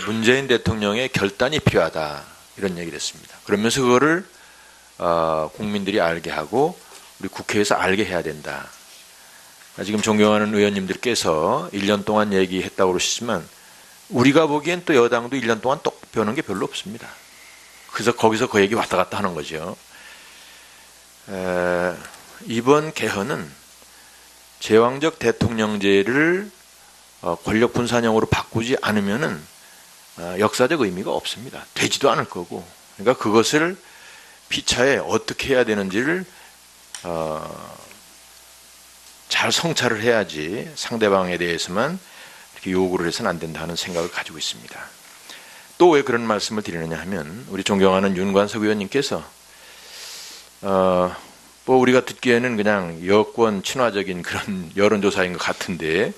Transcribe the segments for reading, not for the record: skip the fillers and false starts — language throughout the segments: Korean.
문재인 대통령의 결단이 필요하다 이런 얘기를 했습니다. 그러면서 그거를 국민들이 알게 하고 우리 국회에서 알게 해야 된다. 지금 존경하는 의원님들께서 1년 동안 얘기했다고 그러시지만 우리가 보기엔 또 여당도 1년 동안 또 변한 게 별로 없습니다. 그래서 거기서 그 얘기 왔다 갔다 하는 거죠. 이번 개헌은 제왕적 대통령제를 권력 분산형으로 바꾸지 않으면은 역사적 의미가 없습니다. 되지도 않을 거고. 그러니까 그것을 피차에 어떻게 해야 되는지를 잘 성찰을 해야지 상대방에 대해서만 이렇게 요구를 해서는 안 된다 하는 생각을 가지고 있습니다. 또 왜 그런 말씀을 드리느냐 하면 우리 존경하는 윤관석 의원님께서 뭐 우리가 듣기에는 그냥 여권 친화적인 그런 여론조사인 것 같은데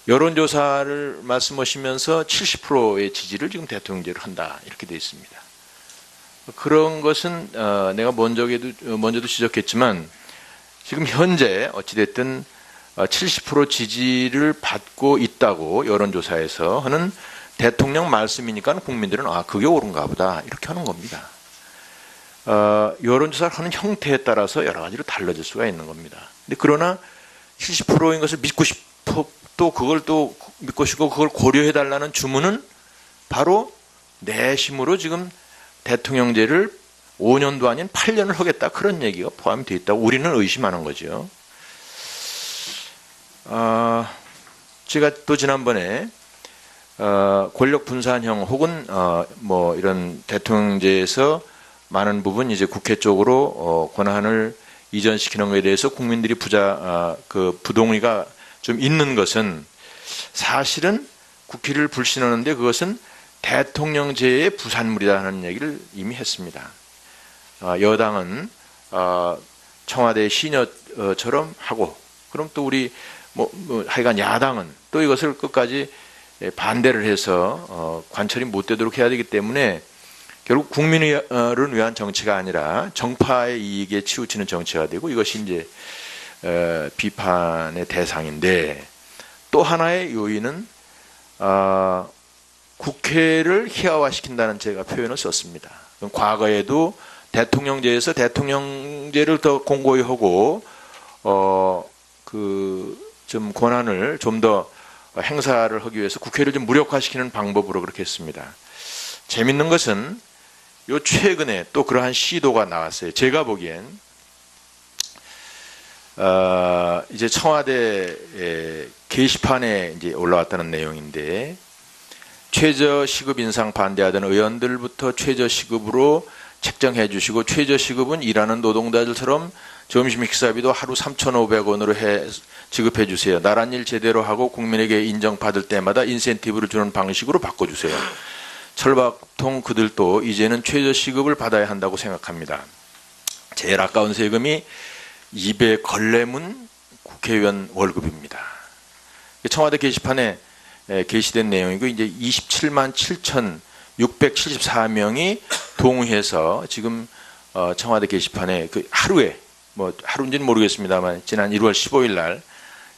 여론조사를 말씀하시면서 70%의 지지를 지금 대통령제로 한다 이렇게 되어 있습니다. 그런 것은 내가 먼저도 지적했지만 지금 현재 어찌됐든 70% 지지를 받고 있다고 여론조사에서 하는 대통령 말씀이니까 국민들은 그게 옳은가 보다 이렇게 하는 겁니다. 여론조사를 하는 형태에 따라서 여러 가지로 달라질 수가 있는 겁니다. 근데 그러나 70%인 것을 믿고 싶어 또 그걸 또 믿고 싶고 그걸 고려해달라는 주문은 바로 내심으로 지금 대통령제를 5년도 아닌 8년을 하겠다 그런 얘기가 포함이 되어 있다고 우리는 의심하는 거죠. 제가 또 지난번에 권력 분산형 혹은 뭐 이런 대통령제에서 많은 부분 이제 국회 쪽으로 권한을 이전시키는 것에 대해서 국민들이 그 부동의가 좀 있는 것은 사실은 국회를 불신하는데 그것은 대통령제의 부산물이다 하는 얘기를 이미 했습니다. 여당은 청와대 시녀처럼 하고 그럼 또 우리 하여간 야당은 또 이것을 끝까지 반대를 해서 관철이 못 되도록 해야 되기 때문에 결국 국민을 위한 정치가 아니라 정파의 이익에 치우치는 정치가 되고 이것이 이제 비판의 대상인데 또 하나의 요인은 국회를 희화화시킨다는 제가 표현을 썼습니다. 과거에도 대통령제에서 대통령제를 더 공고히 하고 좀 권한을 좀 더 행사를 하기 위해서 국회를 좀 무력화시키는 방법으로 그렇게 했습니다. 재밌는 것은 요 최근에 또 그러한 시도가 나왔어요. 제가 보기엔 이제 청와대 게시판에 이제 올라왔다는 내용인데 최저시급 인상 반대하던 의원들부터 최저시급으로 책정해 주시고 최저시급은 일하는 노동자들처럼 점심 식사비도 하루 3,500원으로 지급해 주세요. 나란 일 제대로 하고 국민에게 인정받을 때마다 인센티브를 주는 방식으로 바꿔주세요. 철밥통 그들도 이제는 최저시급을 받아야 한다고 생각합니다. 제일 아까운 세금이 입에 걸레문 국회의원 월급입니다. 청와대 게시판에 게시된 내용이고 이제 27만 7,674명이 동의해서 지금 청와대 게시판에 그 하루에 하루인지는 모르겠습니다만 지난 1월 15일 날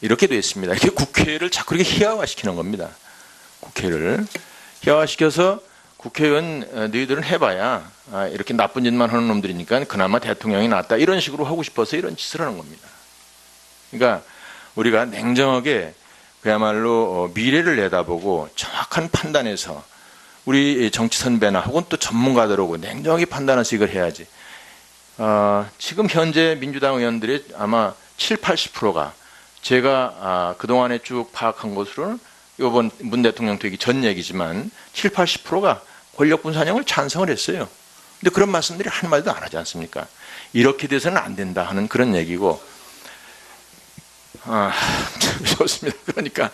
이렇게 되어 있습니다. 이렇게 국회를 자꾸 이렇게 희화화시키는 겁니다. 국회를 희화화시켜서 국회의원 너희들은 해봐야 이렇게 나쁜 짓만 하는 놈들이니까 그나마 대통령이 낫다 이런 식으로 하고 싶어서 이런 짓을 하는 겁니다. 그러니까 우리가 냉정하게 그야말로 미래를 내다보고 정확한 판단에서 우리 정치 선배나 혹은 또 전문가들하고 냉정하게 판단해서 이걸 해야지. 지금 현재 민주당 의원들의 아마 70~80%가 제가 그동안에 쭉 파악한 것으로는 이번 문 대통령 되기 전 얘기지만 70~80%가 권력 분산형을 찬성을 했어요. 근데 그런 말씀들이 한마디도 안 하지 않습니까? 이렇게 돼서는 안 된다 하는 그런 얘기고 좋습니다. 그러니까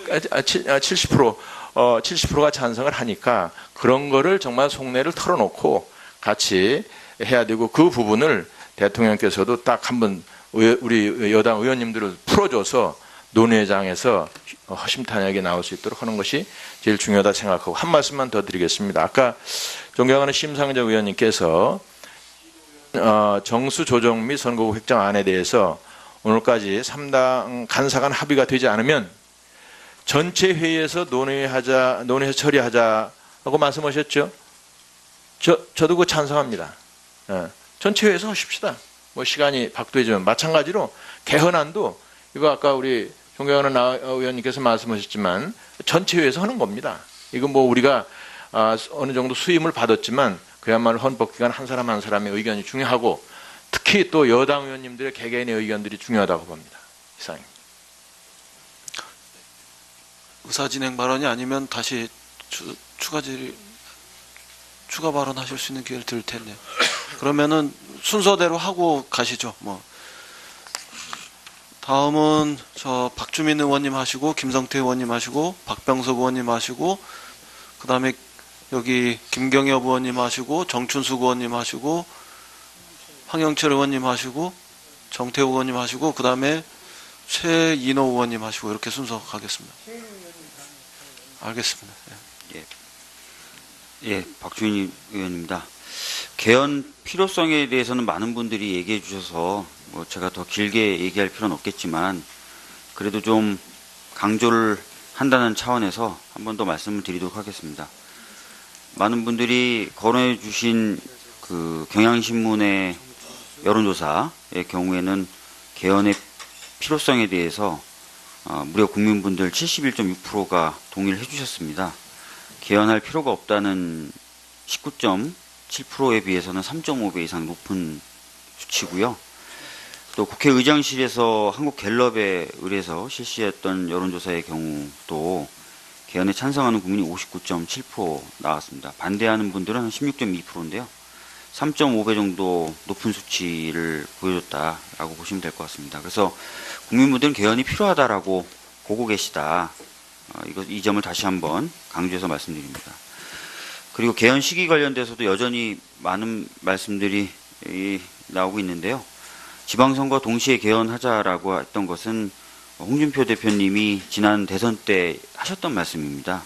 70%가 찬성을 하니까 그런 거를 정말 속내를 털어놓고 같이 해야 되고 그 부분을 대통령께서도 딱 한번 우리 여당 의원님들을 풀어줘서 논의회장에서 허심탄회하게 나올 수 있도록 하는 것이 제일 중요하다 생각하고 한 말씀만 더 드리겠습니다. 아까 존경하는 심상정 의원님께서 정수 조정 및 선거구 획정안에 대해서 오늘까지 3당 간사간 합의가 되지 않으면 전체 회의에서 논의해서 처리하자고 말씀하셨죠? 저도 그거 찬성합니다. 전체 회의에서 하십시다. 뭐 시간이 박도해지면 마찬가지로 개헌안도 이거 아까 우리 존경하는 의원님께서 말씀하셨지만 전체 회의에서 하는 겁니다. 이건 뭐 우리가 어느 정도 수임을 받았지만 그야말로 헌법기관 한 사람 한 사람의 의견이 중요하고 특히 또 여당 의원님들의 개개인의 의견들이 중요하다고 봅니다. 이상입니다. 의사진행 발언이 아니면 다시 추가 발언하실 수 있는 기회를 드릴 텐데요. 그러면은 순서대로 하고 가시죠. 뭐 다음은 저 박주민 의원님 하시고 김성태 의원님 하시고 박병석 의원님 하시고 그다음에 여기 김경엽 의원님 하시고 정춘숙 의원님 하시고 황영철 의원님 하시고 정태우 의원님 하시고 그다음에 최인호 의원님 하시고 이렇게 순서 가겠습니다. 알겠습니다. 예, 박주민 의원입니다. 개헌 필요성에 대해서는 많은 분들이 얘기해 주셔서 뭐 제가 더 길게 얘기할 필요는 없겠지만 그래도 좀 강조를 한다는 차원에서 한 번 더 말씀을 드리도록 하겠습니다. 많은 분들이 거론해 주신 그 경향신문의 여론조사의 경우에는 개헌의 필요성에 대해서 무려 국민분들 71.6%가 동의를 해주셨습니다. 개헌할 필요가 없다는 19.7%에 비해서는 3.5배 이상 높은 수치고요. 또 국회의장실에서 한국갤럽에 의뢰해서 실시했던 여론조사의 경우도 개헌에 찬성하는 국민이 59.7% 나왔습니다. 반대하는 분들은 16.2%인데요. 3.5배 정도 높은 수치를 보여줬다라고 보시면 될 것 같습니다. 그래서 국민분들은 개헌이 필요하다라고 보고 계시다. 이 점을 다시 한번 강조해서 말씀드립니다. 그리고 개헌 시기 관련돼서도 여전히 많은 말씀들이 나오고 있는데요. 지방선거 동시에 개헌하자라고 했던 것은 홍준표 대표님이 지난 대선 때 하셨던 말씀입니다.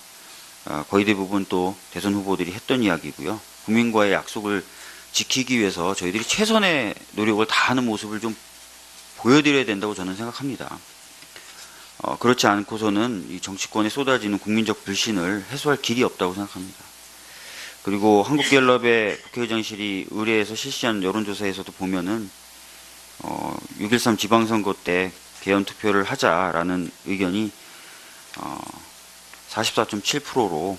거의 대부분 또 대선 후보들이 했던 이야기고요. 국민과의 약속을 지키기 위해서 저희들이 최선의 노력을 다하는 모습을 좀 보여드려야 된다고 저는 생각합니다. 그렇지 않고서는 이 정치권에 쏟아지는 국민적 불신을 해소할 길이 없다고 생각합니다. 그리고 한국갤럽의 국회의장실이 의뢰해서 실시한 여론조사에서도 보면은 6.13 지방선거 때 개헌 투표를 하자라는 의견이 44.7%로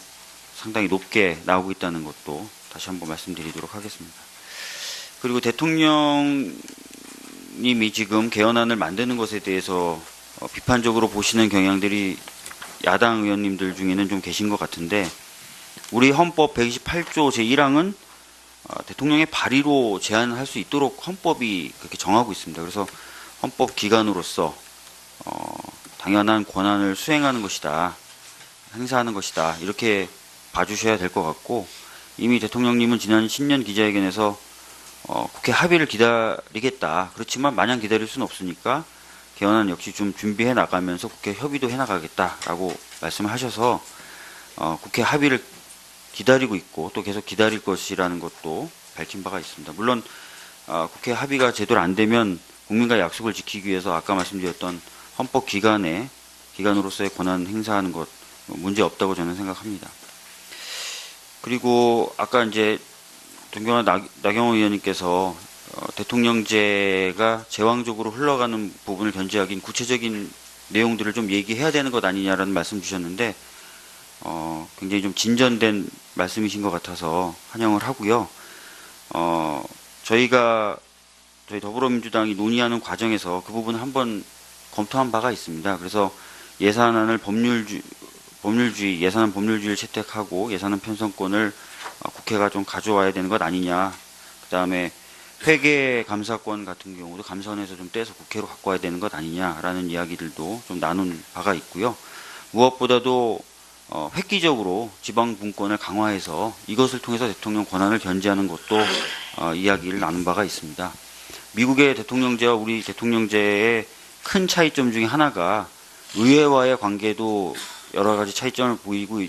상당히 높게 나오고 있다는 것도 다시 한번 말씀드리도록 하겠습니다. 그리고 대통령님이 지금 개헌안을 만드는 것에 대해서 비판적으로 보시는 경향들이 야당 의원님들 중에는 좀 계신 것 같은데 우리 헌법 128조 제1항은 대통령의 발의로 제안을 할 수 있도록 헌법이 그렇게 정하고 있습니다. 그래서 헌법 기관으로서 당연한 권한을 수행하는 것이다. 행사하는 것이다. 이렇게 봐주셔야 될 것 같고 이미 대통령님은 지난 신년 기자회견에서 국회 합의를 기다리겠다. 그렇지만 마냥 기다릴 수는 없으니까 개헌안 역시 좀 준비해 나가면서 국회 협의도 해 나가겠다라고 말씀을 하셔서 국회 합의를 기다리고 있고 또 계속 기다릴 것이라는 것도 밝힌 바가 있습니다. 물론 국회 합의가 제대로 안 되면 국민과의 약속을 지키기 위해서 아까 말씀드렸던 헌법 기관으로서의 권한 행사하는 것 문제 없다고 저는 생각합니다. 그리고 아까 이제 존경하는 나경원 의원님께서 대통령제가 제왕적으로 흘러가는 부분을 견제하긴 구체적인 내용들을 좀 얘기해야 되는 것 아니냐라는 말씀 주셨는데 굉장히 좀 진전된 말씀이신 것 같아서 환영을 하고요. 저희 더불어민주당이 논의하는 과정에서 그 부분을 한번 검토한 바가 있습니다. 그래서 예산안을 예산안 법률주의를 채택하고 예산안 편성권을 국회가 좀 가져와야 되는 것 아니냐. 그 다음에 회계 감사권 같은 경우도 감사원에서 좀 떼서 국회로 갖고 와야 되는 것 아니냐라는 이야기들도 좀 나눈 바가 있고요. 무엇보다도 획기적으로 지방 분권을 강화해서 이것을 통해서 대통령 권한을 견제하는 것도 이야기를 나눈 바가 있습니다. 미국의 대통령제와 우리 대통령제의 큰 차이점 중에 하나가 의회와의 관계도 여러 가지 차이점을 보이고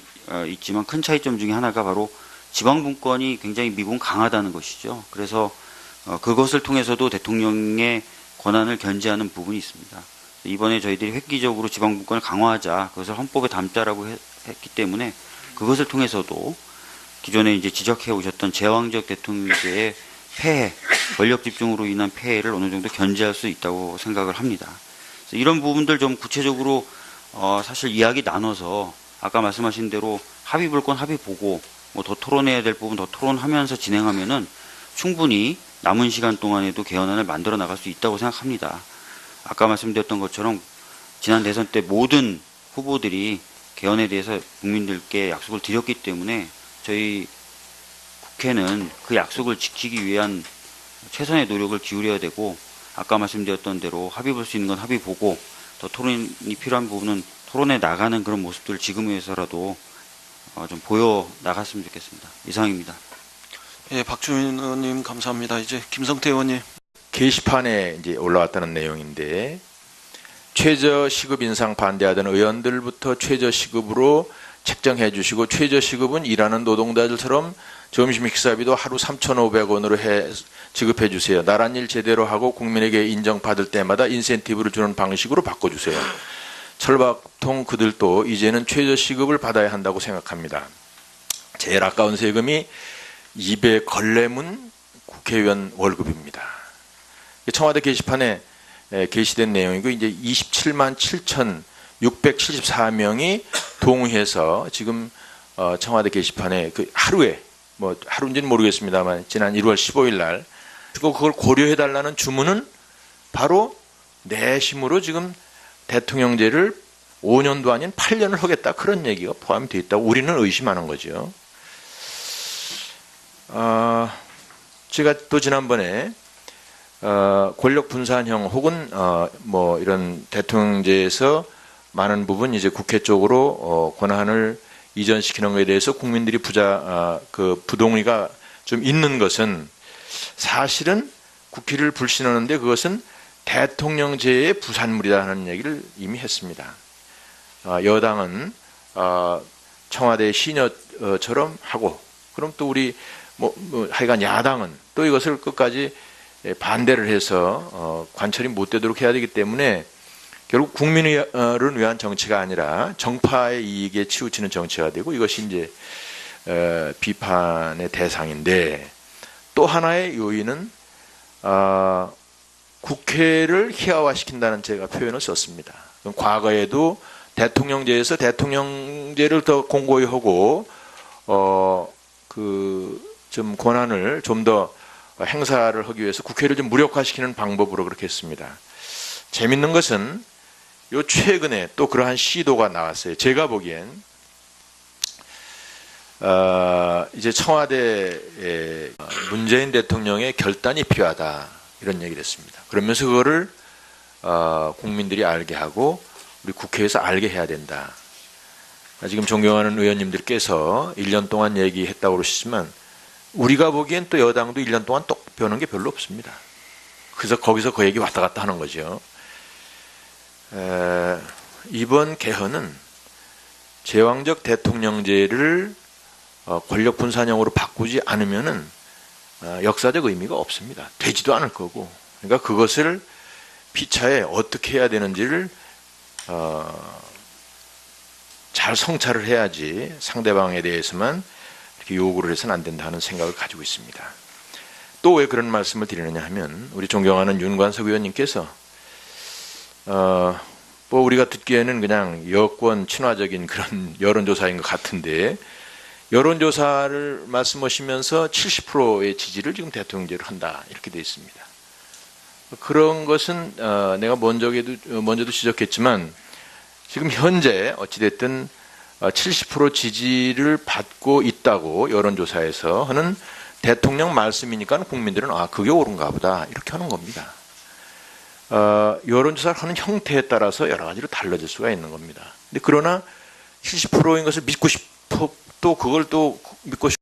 있지만 큰 차이점 중에 하나가 바로 지방 분권이 굉장히 미국은 강하다는 것이죠. 그래서 그것을 통해서도 대통령의 권한을 견제하는 부분이 있습니다. 이번에 저희들이 획기적으로 지방분권을 강화하자, 그것을 헌법에 담자라고 했기 때문에 그것을 통해서도 기존에 이제 지적해 오셨던 제왕적 대통령제의 폐해, 권력 집중으로 인한 폐해를 어느 정도 견제할 수 있다고 생각을 합니다. 그래서 이런 부분들 좀 구체적으로 사실 이야기 나눠서 아까 말씀하신 대로 합의 볼 건 합의 보고 뭐 더 토론해야 될 부분 더 토론하면서 진행하면은 충분히 남은 시간 동안에도 개헌안을 만들어 나갈 수 있다고 생각합니다. 아까 말씀드렸던 것처럼 지난 대선 때 모든 후보들이 개헌에 대해서 국민들께 약속을 드렸기 때문에 저희 국회는 그 약속을 지키기 위한 최선의 노력을 기울여야 되고, 아까 말씀드렸던 대로 합의 볼 수 있는 건 합의 보고 더 토론이 필요한 부분은 토론해 나가는 그런 모습들을 지금에서라도 좀 보여 나갔으면 좋겠습니다. 이상입니다. 예, 박주민 의원님 감사합니다. 이제 김성태 의원님. 게시판에 이제 올라왔다는 내용인데, 최저 시급 인상 반대하던 의원들부터 최저 시급으로 책정해 주시고, 최저 시급은 일하는 노동자들처럼 점심 식사비도 하루 3,500원으로 지급해 주세요. 나란 일 제대로 하고 국민에게 인정받을 때마다 인센티브를 주는 방식으로 바꿔주세요. 철밥통 그들도 이제는 최저 시급을 받아야 한다고 생각합니다. 제일 아까운 세금이 입에 걸레문 국회의원 월급입니다. 청와대 게시판에 게시된 내용이고, 이제 27만 7,674명이 동의해서 지금 청와대 게시판에 그 하루에, 뭐 하루인지는 모르겠습니다만 지난 1월 15일 날 그걸 고려해달라는 주문은 바로 내심으로 지금 대통령제를 5년도 아닌 8년을 하겠다, 그런 얘기가 포함되어 있다고 우리는 의심하는 거죠. 제가 또 지난번에 권력 분산형 혹은 뭐 이런 대통령제에서 많은 부분 이제 국회 쪽으로 권한을 이전시키는 것에 대해서 국민들이 그 부동의가 좀 있는 것은, 사실은 국회를 불신하는데 그것은 대통령제의 부산물이다 하는 얘기를 이미 했습니다. 여당은 청와대 시녀처럼 하고, 그럼 또 우리 하여간 야당은 또 이것을 끝까지 반대를 해서 관철이 못 되도록 해야 되기 때문에 결국 국민을 위한 정치가 아니라 정파의 이익에 치우치는 정치가 되고, 이것이 이제 비판의 대상인데, 또 하나의 요인은 국회를 희화화시킨다는 제가 표현을 썼습니다. 과거에도 대통령제에서 대통령제를 더 공고히 하고 좀 권한을 좀 더 행사를 하기 위해서 국회를 좀 무력화시키는 방법으로 그렇게 했습니다. 재밌는 것은 요 최근에 또 그러한 시도가 나왔어요. 제가 보기엔 이제 청와대에 문재인 대통령의 결단이 필요하다, 이런 얘기를 했습니다. 그러면서 그거를 국민들이 알게 하고 우리 국회에서 알게 해야 된다. 지금 존경하는 의원님들께서 1년 동안 얘기했다고 그러시지만, 우리가 보기엔 또 여당도 1년 동안 똑 배우는 게 별로 없습니다. 그래서 거기서 그 얘기 왔다 갔다 하는 거죠. 이번 개헌은 제왕적 대통령제를 권력 분산형으로 바꾸지 않으면은 역사적 의미가 없습니다. 되지도 않을 거고. 그러니까 그것을 피차에 어떻게 해야 되는지를 잘 성찰을 해야지 상대방에 대해서만 이렇게 요구를 해서는 안 된다는 생각을 가지고 있습니다. 또 왜 그런 말씀을 드리느냐 하면, 우리 존경하는 윤관석 의원님께서 뭐 우리가 듣기에는 그냥 여권 친화적인 그런 여론조사인 것 같은데, 여론조사를 말씀하시면서 70%의 지지를 지금 대통령제로 한다, 이렇게 되어 있습니다. 그런 것은 내가 먼저도 지적했지만, 지금 현재 어찌됐든 70% 지지를 받고 있다고 여론조사에서 하는 대통령 말씀이니까 국민들은 그게 옳은가 보다, 이렇게 하는 겁니다. 여론조사를 하는 형태에 따라서 여러 가지로 달라질 수가 있는 겁니다. 근데 그러나 70%인 것을 믿고 싶어, 또 그걸 또 믿고 싶